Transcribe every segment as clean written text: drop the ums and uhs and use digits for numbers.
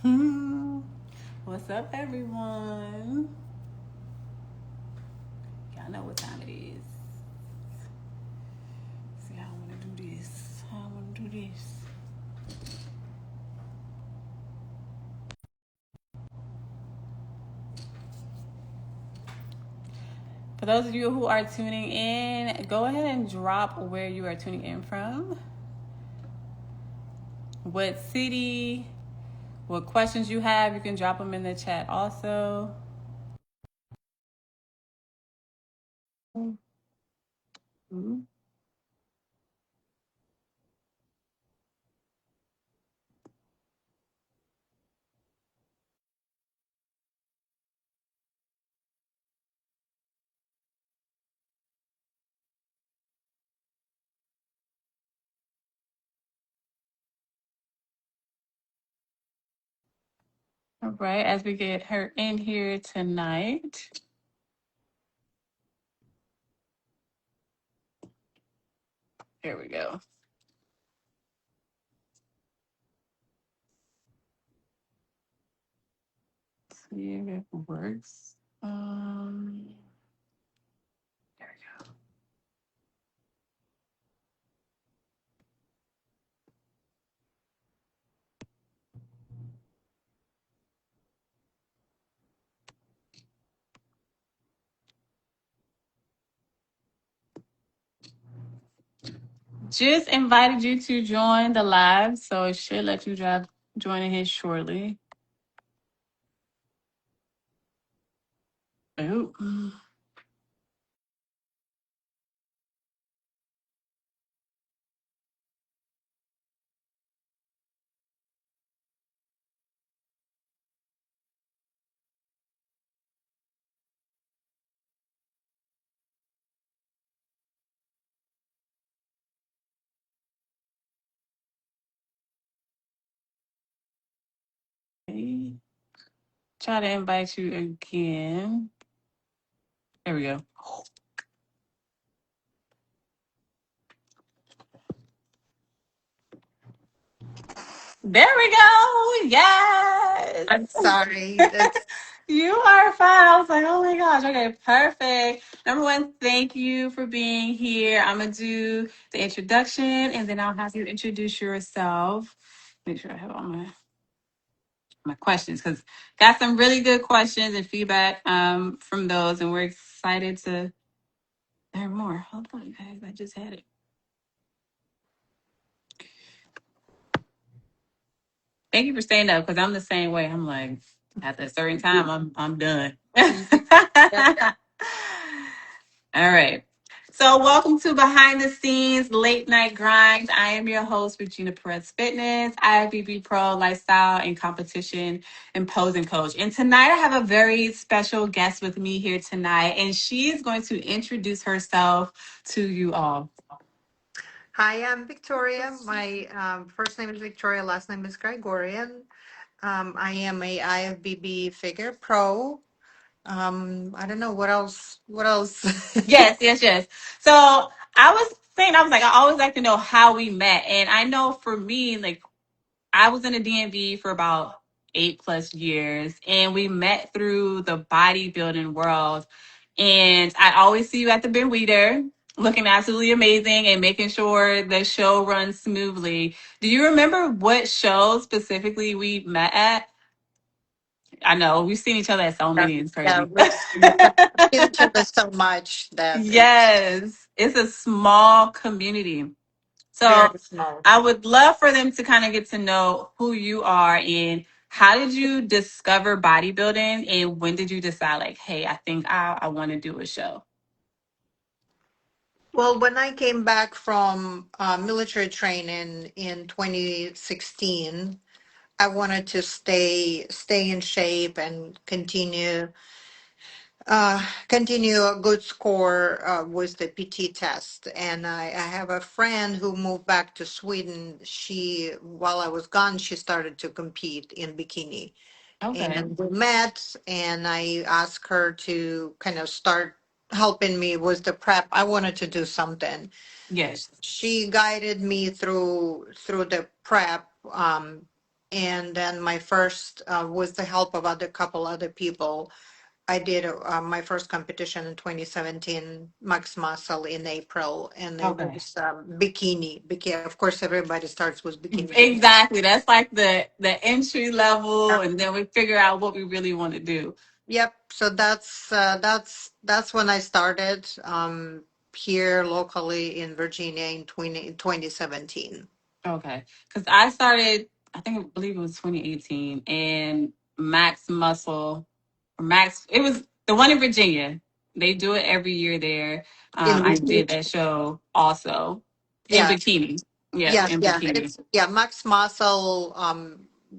Hmm. What's up, everyone? Y'all know what time it is. See how I want to do this. How I want to do this. For those of you who are tuning in, go ahead and drop where you are tuning in from. What city, what questions you have, you can drop them in the chat also. Mhm. All right, as we get her in here tonight. Here we go. See if it works. There we go. Just invited you to join the live, so it should let you join in here shortly. Oh. Okay. Try to invite you again. There we go. There we go. Yes. I'm sorry. That's You are fine. I was like, oh my gosh. Okay, perfect. Number one, thank you for being here. I'm going to do the introduction and then I'll have you introduce yourself. Make sure I have all my questions because got some really good questions and feedback from those, and we're excited to learn more. Hold on, guys. I just had it. Thank you for staying up because I'm the same way. I'm like, at a certain time, I'm done. yeah. All right. So, welcome to Behind the Scenes Late Night Grind. I am your host, Regina Perez Fitness, IFBB Pro Lifestyle and Competition and Posing Coach. And tonight, I have a very special guest with me here tonight, and she is going to introduce herself to you all. Hi, I'm Victoria. My first name is Victoria, last name is Gregorian. I am a IFBB Figure Pro. I don't know what else. What else? Yes, yes, yes. So, I was saying, I was like, I always like to know how we met. And I know for me, like, I was in a DMV for about 8+ years, and we met through the bodybuilding world. And I always see you at the Ben Weeder, looking absolutely amazing and making sure the show runs smoothly. Do you remember what show specifically we met at? I know we've seen each other at so many. It's Yeah, crazy. we've seen each other so much that it's Yes, it's a small community. So very small. I would love for them to kind of get to know who you are and how did you discover bodybuilding and when did you decide like, hey, I think I want to do a show? Well, when I came back from military training in 2016, I wanted to stay in shape and continue a good score with the PT test. And I have a friend who moved back to Sweden. While I was gone, she started to compete in bikini. Okay. And we met, and I asked her to kind of start helping me with the prep. I wanted to do something. Yes. She guided me through the prep. And then my first, with the help of other couple other people, I did my first competition in 2017, Max Muscle in April, and it Okay. was bikini. Bikini, of course, everybody starts with bikini fitness. Exactly. That's like the entry level, and then we figure out what we really want to do. Yep. So that's when I started here locally in Virginia in 2017. Okay. Because I started, I believe it was 2018, and Max Muscle, or Max, it was the one in Virginia. They do it every year there. In I bikini. did that show also in Yeah. bikini. Yep, Yeah, in yeah. bikini. It's yeah, Max Muscle,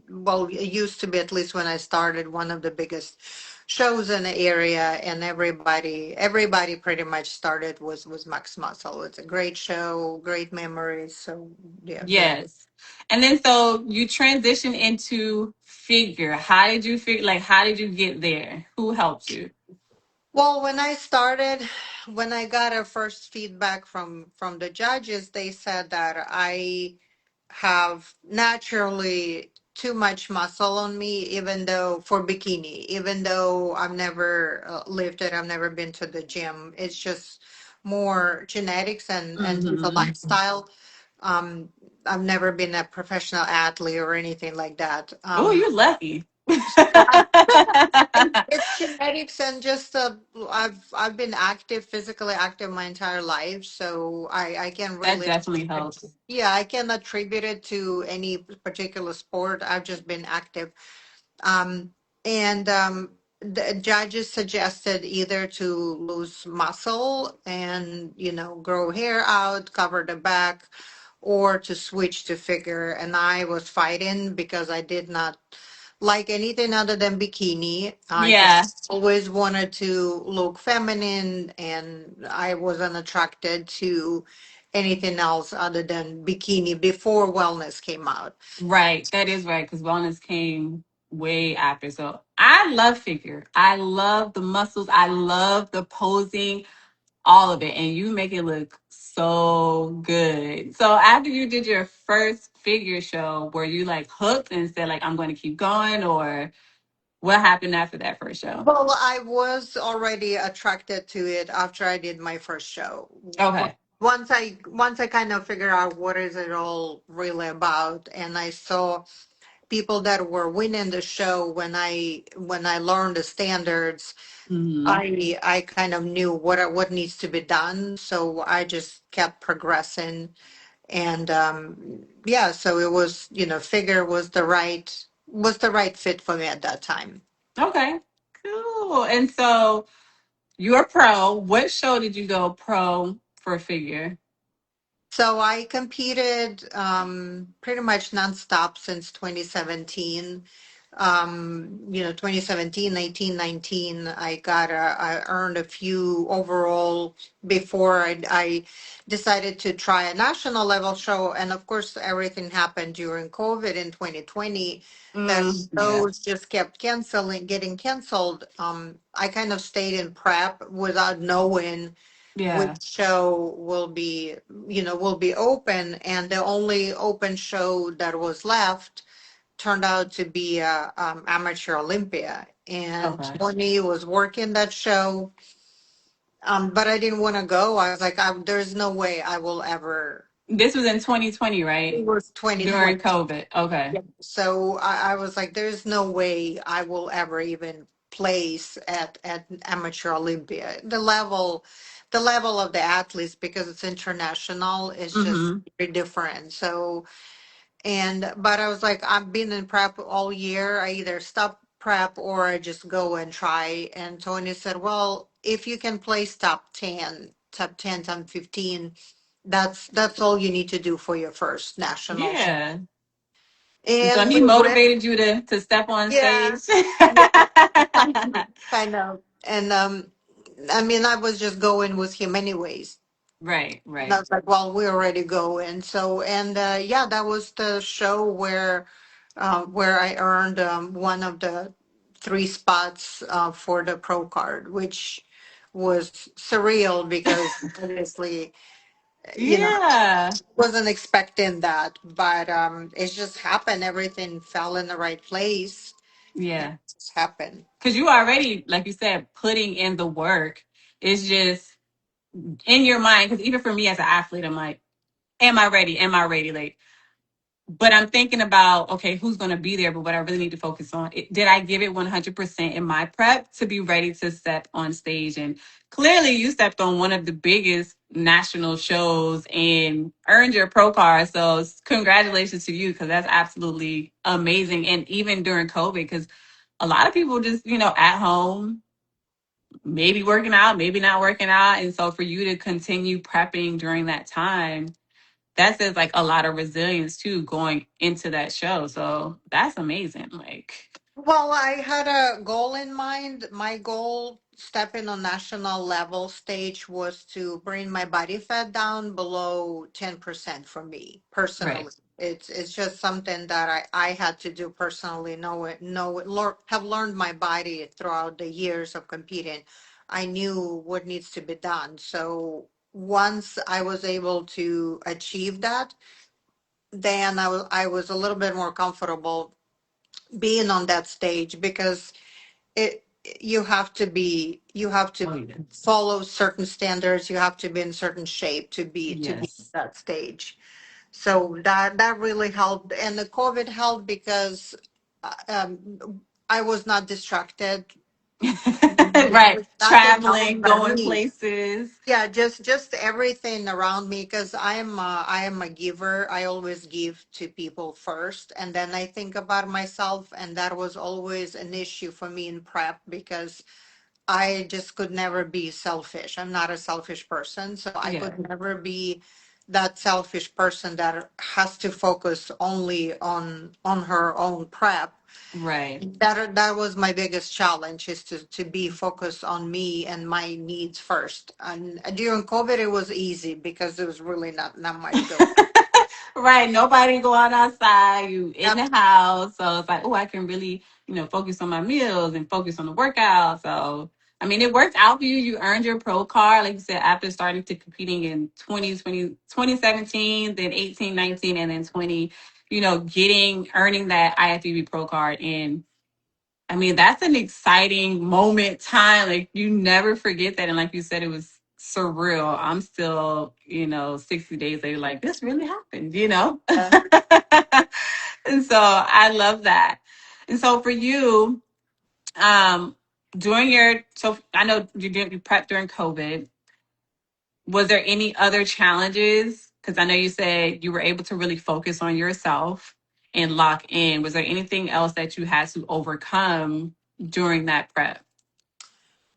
well, it used to be, at least when I started, one of the biggest shows in the area, and everybody pretty much started was Max Muscle. It's a great show, great memories. So yeah, very good. Yes. And then so you transition into figure. How did you figure, like, how did you get there? Who helped you? Well, when I started, when I got a first feedback from the judges, they said that I have naturally too much muscle on me, even though for bikini, even though I've never lifted, I've never been to the gym. It's just more genetics and the Mm-hmm. lifestyle. Um, I've never been a professional athlete or anything like that. Oh, you're lucky. It's genetics and just I've been active, physically active my entire life, so I can That really, definitely helps. yeah, I can attribute it to any particular sport. I've just been active. Um, and the judges suggested either to lose muscle and, grow hair out, cover the back, or to switch to figure. And I was fighting because I did not like anything other than bikini. I Yeah, just always wanted to look feminine, and I wasn't attracted to anything else other than bikini before wellness came out. right. That is right, because wellness came way after. So I love figure. I love the muscles. I love the posing, all of it. And you make it look so good. So after you did your first figure show, were you like hooked and said like I'm going to keep going, or what happened after that first show? Well, I was already attracted to it after I did my first show. Okay. Once I kind of figured out what is it all really about, and I saw people that were winning the show, when I learned the standards, Hmm. I kind of knew what needs to be done. So I just kept progressing, and yeah, so it was, figure was the right fit for me at that time. Okay. Cool. And so you're pro. What show did you go pro for figure? So I competed pretty much nonstop since 2017. 2017, 18, 19, I earned a few overall before I decided to try a national level show. And of course, everything happened during COVID in 2020 that Yeah. shows just kept getting canceled. I kind of stayed in prep without knowing Yeah. which show will be open, and the only open show that was left turned out to be amateur Olympia, and Okay. Tony was working that show. But I didn't want to go. I was like, there's no way I will ever. This was in 2020, It right? was 2020. During COVID. Okay. So I was like, there's no way I will ever even place at amateur Olympia. The level of the athletes, because it's international, is just Mm-hmm. very different. So, but I was like, I've been in prep all year. I either stop prep or I just go and try. And Tony said, well, if you can place top 10, top 15, that's all you need to do for your first nationals. Yeah. So And he we went. motivated you to step on Yeah, stage. yeah, kind of. And I mean, I was just going with him anyways. Right, And I right. was like, well, we already go. And so, and yeah, that was the show where I earned one of the three spots for the pro card, which was surreal because obviously You know, Yeah. wasn't expecting that, but it just happened. Everything fell in the right place, and Yeah. it just happened. Because you already, like you said, putting in the work. It's just in your mind. Because even for me as an athlete, I'm like, am I ready? Am I ready? Like, but I'm thinking about, okay, who's going to be there? But what I really need to focus on, did I give it 100% in my prep to be ready to step on stage? And clearly you stepped on one of the biggest national shows and earned your pro card. So congratulations to you, because that's absolutely amazing. And even during COVID, because a lot of people just, at home, maybe working out, maybe not working out. And so for you to continue prepping during that time, that says like a lot of resilience too going into that show. So that's amazing. Like, Well, I had a goal in mind. My goal stepping on national level stage was to bring my body fat down below 10% for me right. personally. It's just something that I had to do personally. Have learned my body throughout the years of competing. I knew what needs to be done. So once I was able to achieve that, then I was a little bit more comfortable being on that stage because it you have to Oh yeah. follow certain standards, you have to be in certain shape to be on Yes. that stage. So that really helped, and the COVID helped because I was not distracted with Right. nothing else Traveling, but going me. places. Yeah, just everything around me because I am a giver. I always give to people first, and then I think about myself, and that was always an issue for me in prep because I just could never be selfish. I'm not a selfish person, so I Yeah. could never be that selfish person that has to focus only on her own prep. Right. That was my biggest challenge is to be focused on me and my needs first. And during COVID, it was easy because there was really not much going. Right. Nobody going outside. You in Yep. the house. So it's like, oh, I can really, focus on my meals and focus on the workout. So, I mean, it worked out for you. You earned your pro card, like you said, after starting to competing in 2017, then 18, 19, and then 20, earning that IFBB pro card. And I mean, that's an exciting moment, time. Like, you never forget that. And like you said, it was surreal. I'm still, 60 days later, like, this really happened. Uh, And so I love that. And so for you, um, so I know you prep during COVID. Was there any other challenges? Because I know you said you were able to really focus on yourself and lock in. Was there anything else that you had to overcome during that prep?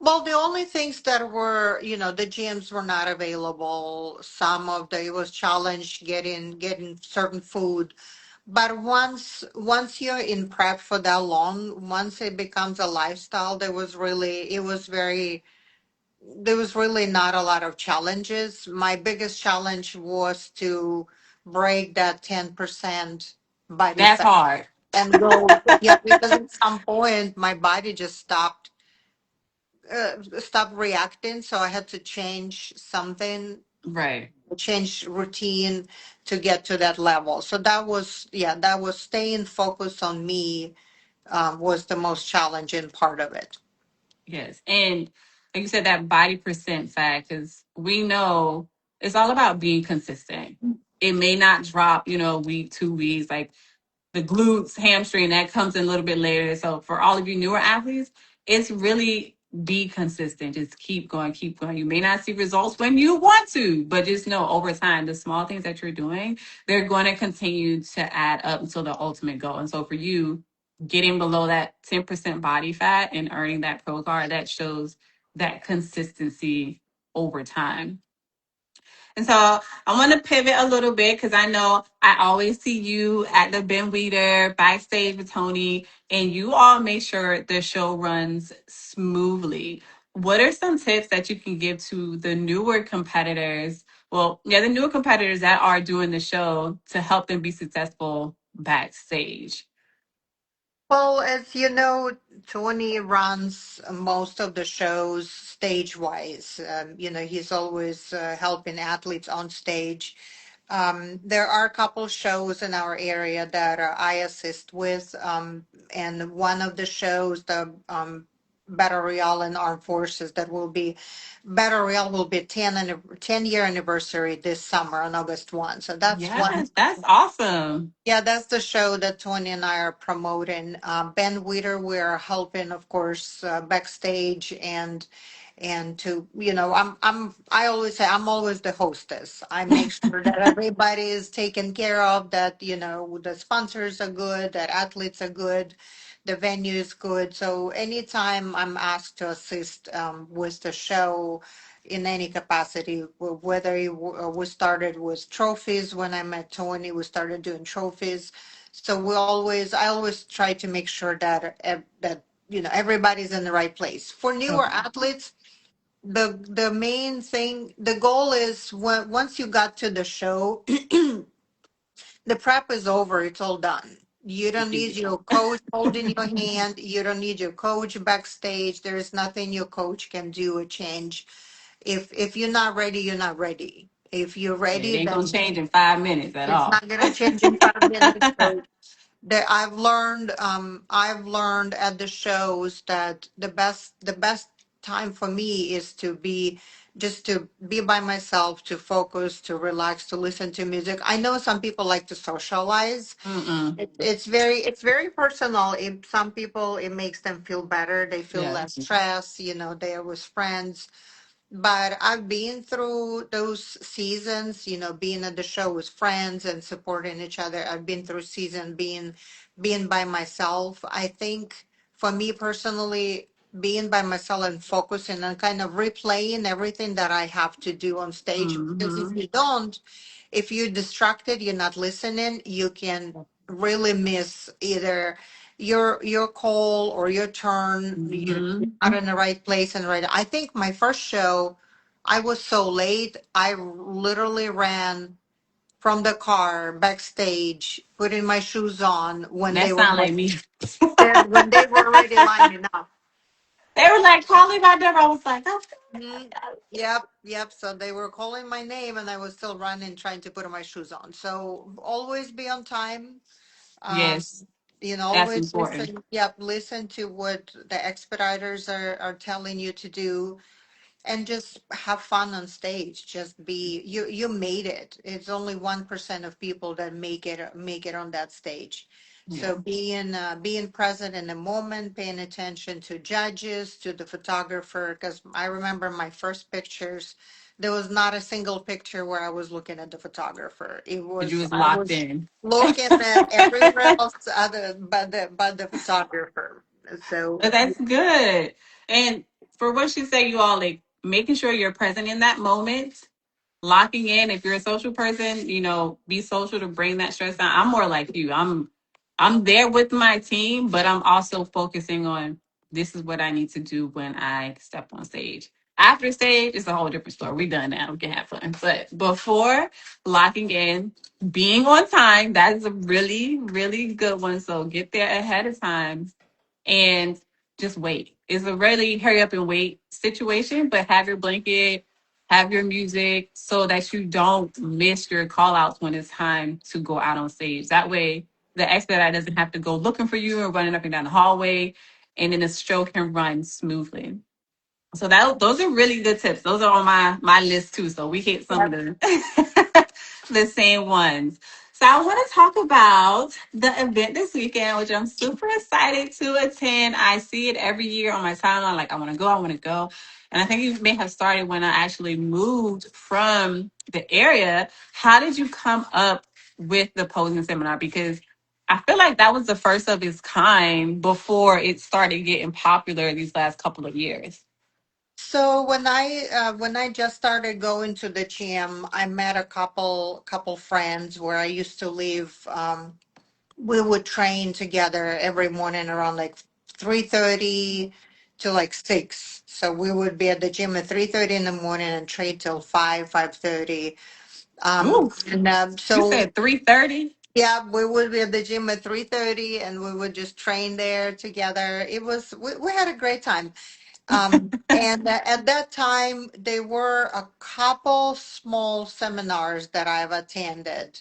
well, the only things that were, the gyms were not available. Some of the it was challenge getting certain food. But once you're in prep for that long, once it becomes a lifestyle, there was really not a lot of challenges. My biggest challenge was to break that 10% body That's fat hard. and go, yeah, because at some point my body just stopped reacting. So I had to change something, Right. change routine to get to that level. So that was staying focused on me, was the most challenging part of it. Yes. And like you said, that body percent fact, because we know it's all about being consistent. It may not drop, week, 2 weeks. Like the glutes, hamstring, that comes in a little bit later. So for all of you newer athletes, it's really be consistent. Just keep going, keep going. You may not see results when you want to, but just know over time, the small things that you're doing, they're going to continue to add up until the ultimate goal. And so for you, getting below that 10% body fat and earning that pro card, that shows that consistency over time. And so I want to pivot a little bit because I know I always see you at the Ben Weeder backstage with Tony, and you all make sure the show runs smoothly. What are some tips that you can give to the newer competitors? Well, yeah, the newer competitors that are doing the show to help them be successful backstage. Well, as you know, Tony runs most of the shows stage wise. He's always helping athletes on stage. There are a couple shows in our area that I assist with, and one of the shows, the Battle Royale and Armed Forces, that will be Battle Royale will be 10-year anniversary this summer on August 1. So that's one. Yes, that's awesome. Yeah, that's the show that Tony and I are promoting. Ben Witter, we're helping, of course, backstage and to I always say I'm always the hostess. I make sure that everybody is taken care of, that the sponsors are good, that athletes are good, the venue is good. So anytime I'm asked to assist with the show in any capacity, whether we started with trophies when I met Tony, we started doing trophies. So I always try to make sure that everybody's in the right place. For newer Okay. athletes, the main thing, the goal is once you got to the show, the prep is over. It's all done. You don't need your coach holding your hand. You don't need your coach backstage. There is nothing your coach can do or change. If you're not ready, you're not ready. If you're Yeah, it ready, ain't gonna then change in 5 minutes at it's all. not gonna change in 5 minutes. So I've learned at the shows that the best time for me is to be just to be by myself, to focus, to relax, to listen to music. I know some people like to socialize. Mm-mm. It's very personal. If some people, it makes them feel better, they feel Yeah. less stress, they're with friends. But I've been through those seasons, being at the show with friends and supporting each other. I've been through season being by myself. I think for me personally, being by myself and focusing and kind of replaying everything that I have to do on stage. Because Mm-hmm. if you're distracted, you're not listening, you can really miss either your call or your turn. You're Mm-hmm. not in the right place and right. I think my first show, I was so late. I literally ran from the car backstage, putting my shoes on when That they were sound like me. when they were already lining up. They were like calling my number. I was like, oh. Mhm. Yep, yep. So they were calling my name, and I was still running, trying to put my shoes on. So always be on time. Um, Yes, that's always important. listen. Yep, listen to what the expediters are telling you to do, and just have fun on stage. Just be you made it. It's only 1% of people that make it on that stage. Yeah. So being present in the moment, paying attention to judges, to the photographer, because I remember my first pictures, there was not a single picture where I was looking at the photographer. Because you was I locked was in. looking at everywhere else other but the photographer. So But that's good. And for what you say, you all like making sure you're present in that moment, locking in. If you're a social person, be social to bring that stress down. I'm more like you. I'm there with my team, but I'm also focusing on this is what I need to do when I step on stage. After stage, it's a whole different story. We done now. We can have fun. But before locking in, being on time, that is a really, really good one. So get there ahead of time and just wait. It's a really hurry up and wait situation, but have your blanket, have your music so that you don't miss your call outs when it's time to go out on stage. That way, the expedite doesn't have to go looking for you or running up and down the hallway, and then the show can run smoothly. So those are really good tips. Those are on my list too. So we hit some of the the same ones. So I want to talk about the event this weekend, which I'm super excited to attend. I see it every year on my timeline. Like I want to go, I want to go. And I think you may have started when I actually moved from the area. How did you come up with the posing seminar? Because I feel like that was the first of its kind before it started getting popular these last couple of years. So when I just started going to the gym, I met a couple friends where I used to live. We would train together every morning around like 3:30 to like 6. So we would be at the gym at 3:30 in the morning and train till 5:30. Ooh, And you so said 3:30? Yeah, we would be at the gym at 3:30 and we would just train there together. We had a great time. And at that time, there were a couple small seminars that I've attended.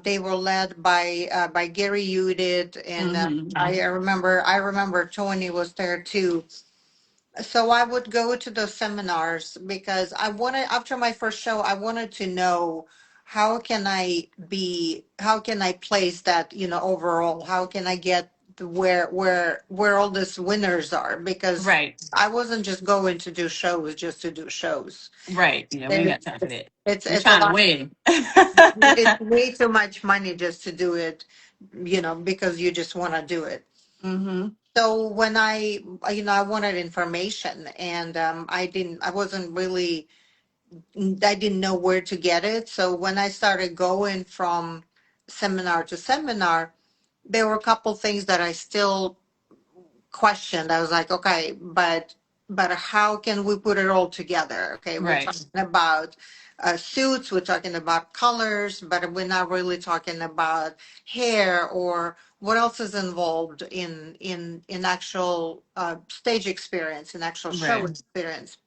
They were led by Gary Udit, and Hmm. I remember Tony was there too. So I would go to those seminars because after my first show, I wanted to know how can I place that, overall, how can I get to where all these winners are, because Right. I wasn't just going to do shows just to do shows. Right. Yeah, we ain't It- got time for that. We it's a trying to lot. win. It's way too much money just to do it, because you just want to do it. Hmm. So when I wanted information, and I didn't know where to get it. So when I started going from seminar to seminar, there were a couple things that I still questioned. I was like, okay, but how can we put it all together? Okay, we're Right. talking about suits, we're talking about colors, but we're not really talking about hair or what else is involved in actual stage experience, in actual show Right. experience.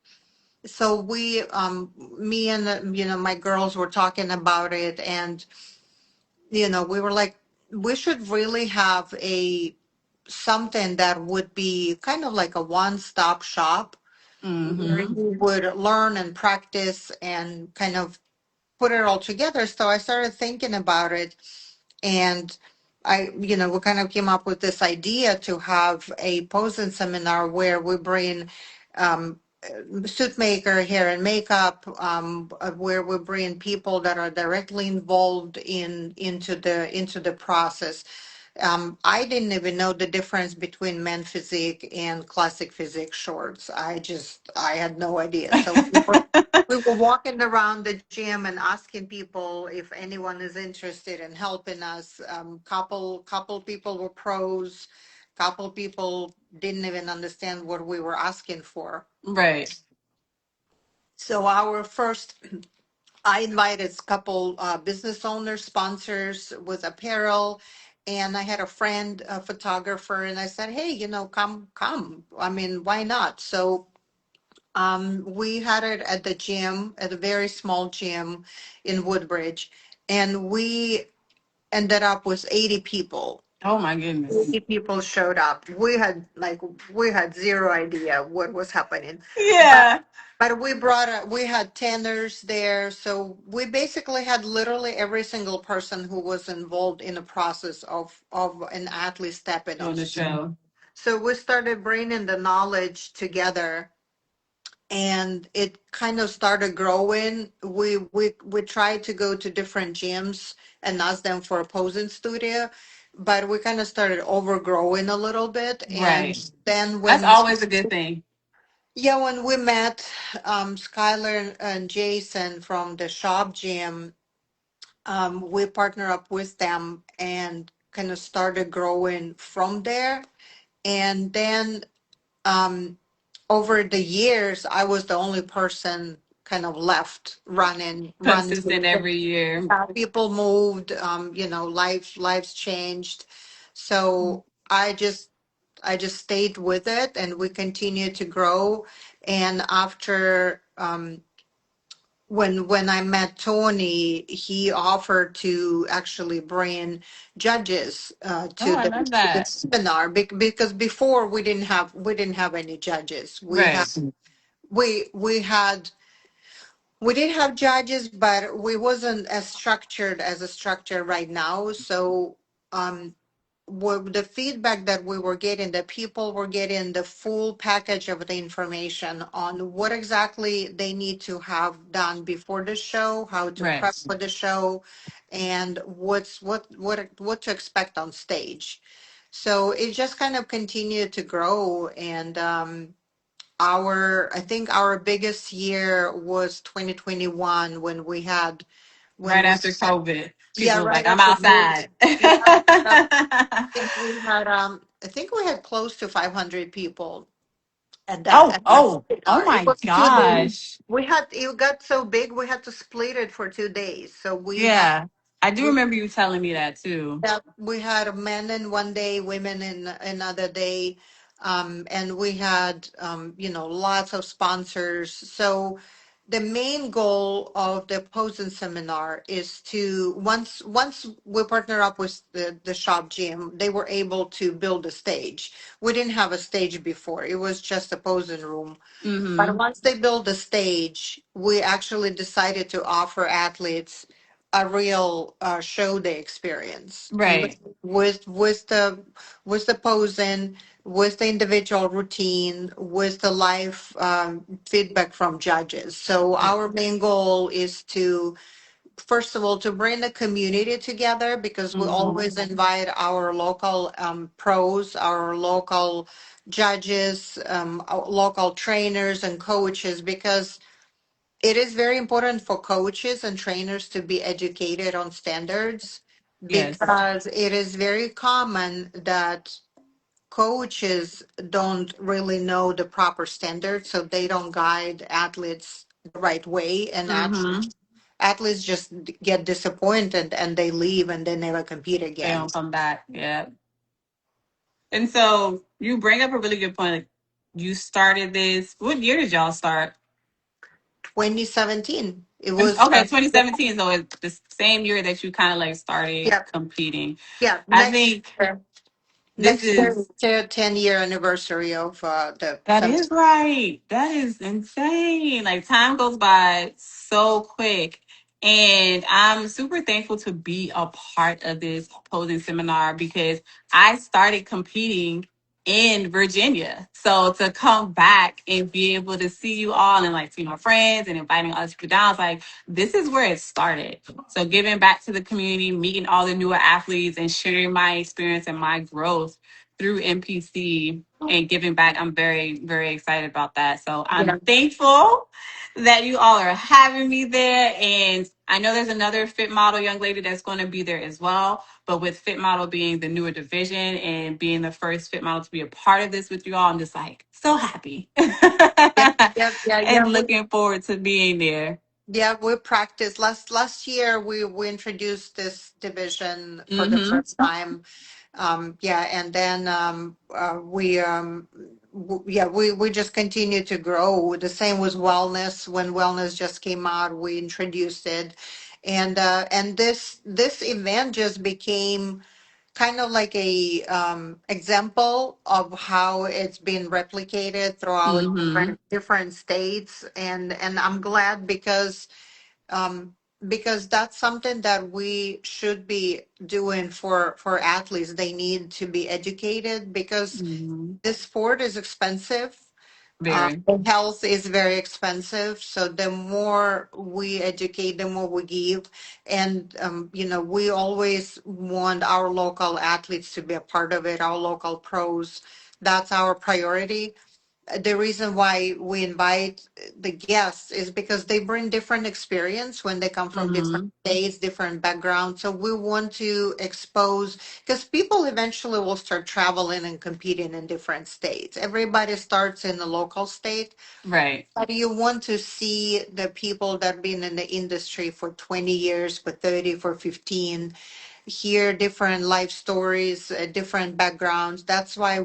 So me and my girls were talking about it, and we were like, we should really have a something that would be kind of like a one-stop shop where Hmm. you would learn and practice and kind of put it all together. So I started thinking about it, and we kind of came up with this idea to have a posing seminar where we bring suit maker, hair and makeup, where we bring people that are directly involved into the process. I didn't even know the difference between men physique and classic physique shorts. I had no idea. So we were walking around the gym and asking people if anyone is interested in helping us. Couple people were pros. Couple people didn't even understand what we were asking for. Right. So I invited a couple business owners, sponsors with apparel, and I had a friend, a photographer, and I said, "Hey, come. I mean, why not?" So we had it at the gym, at a very small gym in Woodbridge, and we ended up with 80 people. Oh my goodness. 80 people showed up. We had zero idea what was happening, but Yeah. we had tanners there, so we basically had literally every single person who was involved in the process of an athlete stepping on Doing the stage. show. So we started bringing the knowledge together, and it kind of started growing. We tried to go to different gyms and ask them for a posing studio, but we kind of started overgrowing a little bit. And Right. then That's always a good thing. when we met Skylar and Jason from the shop gym, we partnered up with them and kind of started growing from there. And then um, over the years, I was the only person kind of left running. Consistent every year. People moved, lives changed. So I just stayed with it, and we continued to grow. And after when I met Tony, he offered to actually bring judges Oh, to I love the that. seminar, because before we didn't have any judges. Right. We had we did have judges, but we wasn't as structured as a structure right now. So um the feedback that we were getting, that people were getting the full package of the information on what exactly they need to have done before the show, how to Right. prep for the show, and what to expect on stage. So it just kind of continued to grow, and I think our biggest year was 2021, when Right we after COVID. yeah, People were right like, I'm after COVID. outside. Yeah, I think we had close to 500 people Oh, at that oh, oh seminar. It my was 2 days. gosh. It got so big we had to split it for 2 days. So we had Yeah. I do remember you telling me that too. Yeah, we had men in one day, women in another day, and we had lots of sponsors. So the main goal of the Posen seminar is to once we partner up with the shop gym, they were able to build a stage. We didn't have a stage before; it was just a posing room. But Mm-hmm. once they build the stage, we actually decided to offer athletes a real show day experience Right. with the posing, with the individual routine, with the live feedback from judges. So Yeah. our main goal is to first of all to bring the community together because we Mm-hmm. always invite our local pros, our local judges, our local trainers and coaches because it is very important for coaches and trainers to be educated on standards Yes. because it is very common that coaches don't really know the proper standards, so they don't guide athletes the right way, and Mm-hmm. athletes just get disappointed and they leave and they never compete They again. don't come back. Yeah. And so you bring up a really good point. Like, you started this. What year did y'all start? 2017, it And was okay, 2017. So it's the same year that you kind of like started yeah, competing. yeah, I think this next year is is the 10-year anniversary of the that is right. That is insane. Like time goes by so quick. And I'm super thankful to be a part of this posing seminar because I started competing in Virginia. So to come back and be able to see you all and like see my friends and inviting other people down, it's like this is where it started. So giving back to the community, meeting all the newer athletes and sharing my experience and my growth through MPC and giving back. I'm very, very excited about that. So I'm yeah. thankful that you all are having me there. And I know there's another fit model young lady that's going to be there as well. But with fit model being the newer division and being the first fit model to be a part of this with you all, I'm just like so happy Yeah, yeah, yeah, and yeah. looking forward to being there. Yeah, we practiced last year. We introduced this division for the Mm-hmm. first time. Yeah, and then we just continue to grow. The same with wellness. When wellness just came out, we introduced it, and this event just became kind of like a example of how it's been replicated throughout Mm-hmm. different states, and I'm glad um, because that's something that we should be doing for athletes. They need to be educated because Mm-hmm. this sport is expensive. Very. Health is very expensive, so the more we educate, the more we give, and we always want our local athletes to be a part of it. Our local pros, that's our priority. The reason why we invite the guests is because they bring different experience when they come from different Mm-hmm. states, different backgrounds. So we want to expose because people eventually will start traveling and competing in different states. Everybody starts in the local state, Right. but you want to see the people that have been in the industry for 20 years, for 30, for 15, hear different life stories, different backgrounds. That's why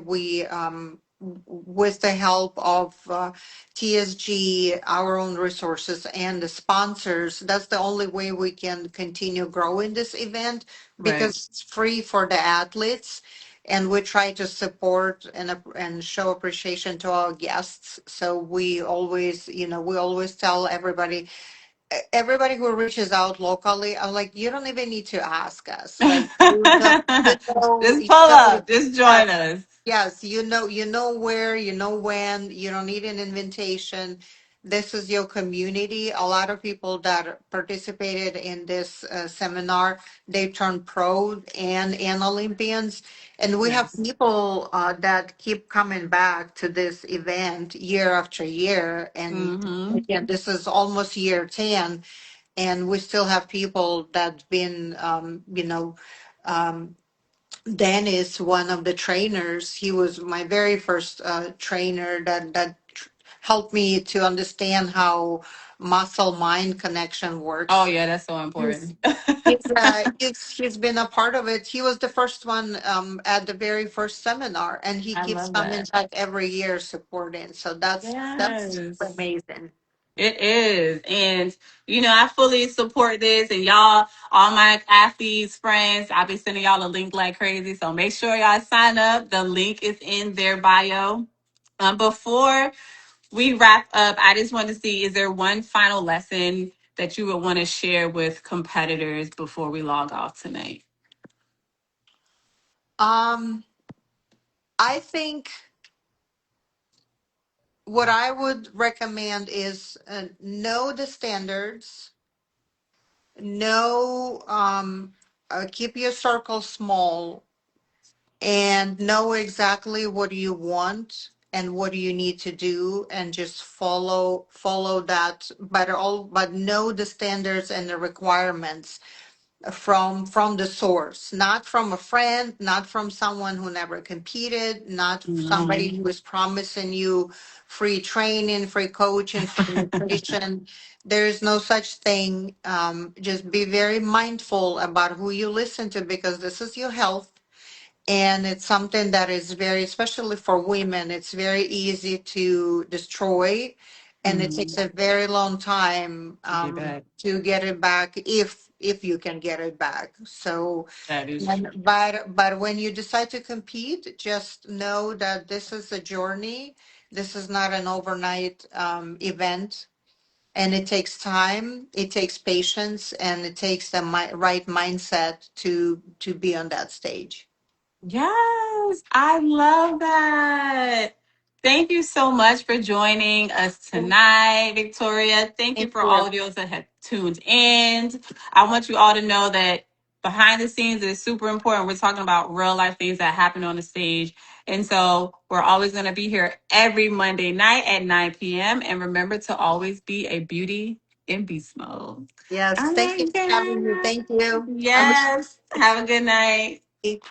with the help of TSG, our own resources, and the sponsors, that's the only way we can continue growing this event Right. because it's free for the athletes. And we try to support and show appreciation to our guests. So we always tell everybody who reaches out locally, I'm like, you don't even need to ask us. Like, Just pull up. Just uh, join us. yes, you know where, you know when, you don't need an invitation. This is your community. A lot of people that participated in this seminar, they turned pro and Olympians. And we have Yes. people that keep coming back to this event year after year. And Mm-hmm. again, this is almost year 10, and we still have people that been um, Dennis, one of the trainers, he was my very first trainer that helped me to understand how muscle mind connection Oh works. yeah, that's so He's important. he's been a part of it. He was the first one at the very first seminar, and he I keeps love coming that. back every year supporting. So that's Yes. amazing. It is. And, I fully support this. And y'all, all my athletes, friends, I'll be sending y'all a link like crazy. So make sure y'all sign up. The link is in their bio. Before we wrap up, I just want to see, is there one final lesson that you would want to share with competitors before we log off tonight? Um, I think what I would recommend is know the standards, know keep your circle small, and know exactly what you want and what you need to do, and just follow that, but know the standards and the requirements from the source, not from a friend, not from someone who never competed, not somebody Mhm. who is promising you free training, free coaching, free nutrition. There is no such thing. Just be very mindful about who you listen to, because this is your health, and it's something that is very, especially for women, it's very easy to destroy, and it takes Mhm. a very long time To get back. to get it back, if you can get it back. So, That is true. but when you decide to compete, just know that this is a journey. This is not an overnight event, and it takes time, it takes patience, and it takes the right mindset to be on that stage. Yes, I love that. Thank you so much for joining us tonight, Victoria. Thank you Thank for all you. of those that have tuned in. I want you all to know that behind the scenes is super important. We're talking about real life things that happen on the stage. And so we're always going to be here every Monday night at 9 p.m. And remember to always be a beauty in beast mode. Yes, All thank you right, for having me. guys. Thank you. I'm Yes. Have a good night. sorry.